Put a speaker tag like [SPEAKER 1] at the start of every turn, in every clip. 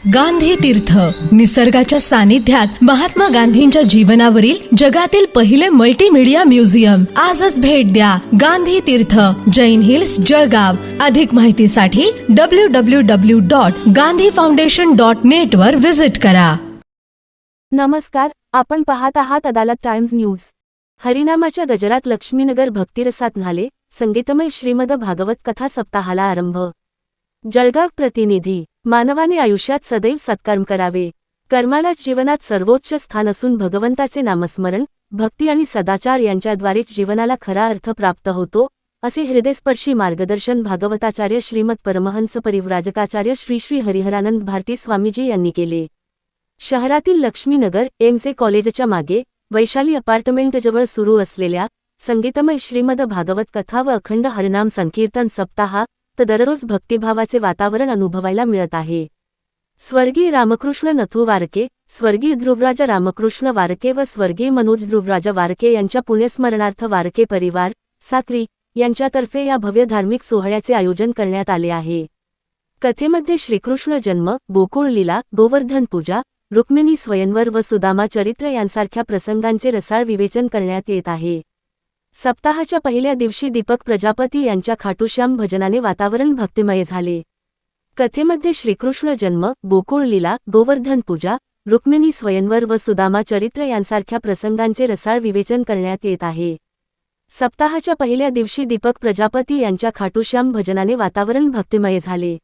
[SPEAKER 1] गांधी तीर्थ, निसर्गाच्या सानिध्यात महात्मा गांधींच्या जीवनावरील जगातील पहिले मल्टीमीडिया म्युझियम. आजच भेट द्या. गांधी तीर्थ, जैन हिल्स, जळगाव. अधिक माहितीसाठी www.gandhifoundation.net वर विजिट करा.
[SPEAKER 2] नमस्कार, आपण पाहत आहात अदालत टाइम्स न्यूज. हरिनामाच्या गजरात लक्ष्मीनगर भक्तिरसात न्हाले, संगीतमय श्रीमद भागवत कथा सप्ताहाला आरंभ. जळगाव प्रतिनिधी. मानवाने आयुष्यात सदैव सत्कर्म करावे. कर्मालाच जीवनात सर्वोच्च स्थान असून भगवंताचे नामस्मरण, भक्ती आणि सदाचार यांच्याद्वारेच जीवनाला खरा अर्थ प्राप्त होतो, असे हृदयस्पर्शी मार्गदर्शन भागवताचार्य श्रीमद परमहंस परिव्राजकाचार्य श्री श्री हरिहरानंद भारती स्वामीजी यांनी केले. शहरातील लक्ष्मीनगर एमचे कॉलेजच्या मागे वैशाली अपार्टमेंटजवळ सुरू असलेल्या संगीतमय श्रीमद भागवत कथा व अखंड हरिनाम संकीर्तन सप्ताह तर दररोज भक्तिभावाचे वातावरण अनुभवायला मिळत आहे. स्वर्गीय रामकृष्ण नथू वारके, स्वर्गीय ध्रुवराज रामकृष्ण वारके व स्वर्गीय मनोज ध्रुवराज वारके यांच्या पुण्यस्मरणार्थ वारके परिवार साक्री यांच्यातर्फे या भव्य धार्मिक सोहळ्याचे आयोजन करण्यात आले आहे. कथेमध्ये श्रीकृष्ण जन्म, गोकुळ लीला, गोवर्धन पूजा, रुक्मिणी स्वयंवर व सुदामा चरित्र यांसारख्या प्रसंगांचे रसाळ विवेचन करण्यात येत आहे. सप्ताहाच्या पहिल्या दिवशी दीपक प्रजापती यांच्या खाटूश्याम भजनाने वातावरण भक्तिमय झाले. कथेमध्ये श्रीकृष्ण जन्म, गोकुळ लीला, गोवर्धन पूजा, रुक्मिणी स्वयंवर व सुदामा चरित्र यांसारख्या प्रसंगांचे रसाळ विवेचन करण्यात येत आहे. सप्ताहाच्या पहिल्या दिवशी दीपक प्रजापती यांच्या खाटूश्याम भजनाने वातावरण भक्तिमय झाले.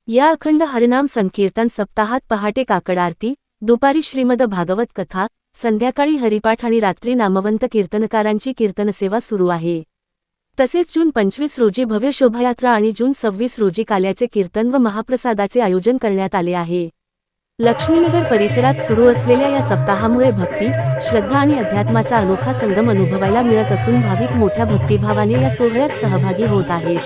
[SPEAKER 2] या अखंड हरिनाम संकीर्तन सप्ताहात पहाटे काकड आरती, दुपारी श्रीमद भागवत कथा, संध्याकाळी हरिपाठ आणि रात्री नामवंत कीर्तनकारांची कीर्तनसेवा सुरू आहे. तसेच जून 25 रोजी भव्य शोभायात्रा आणि जून 26 रोजी काल्याचे कीर्तन व महाप्रसादाचे आयोजन करण्यात आले आहे. लक्ष्मीनगर परिसरात सुरू असलेल्या या सप्ताहामुळे भक्ती, श्रद्धा आणि अध्यात्माचा अनोखा संगम अनुभवायला मिळत असून भाविक मोठ्या भक्तिभावाने या सोहळ्यात सहभागी होत आहेत.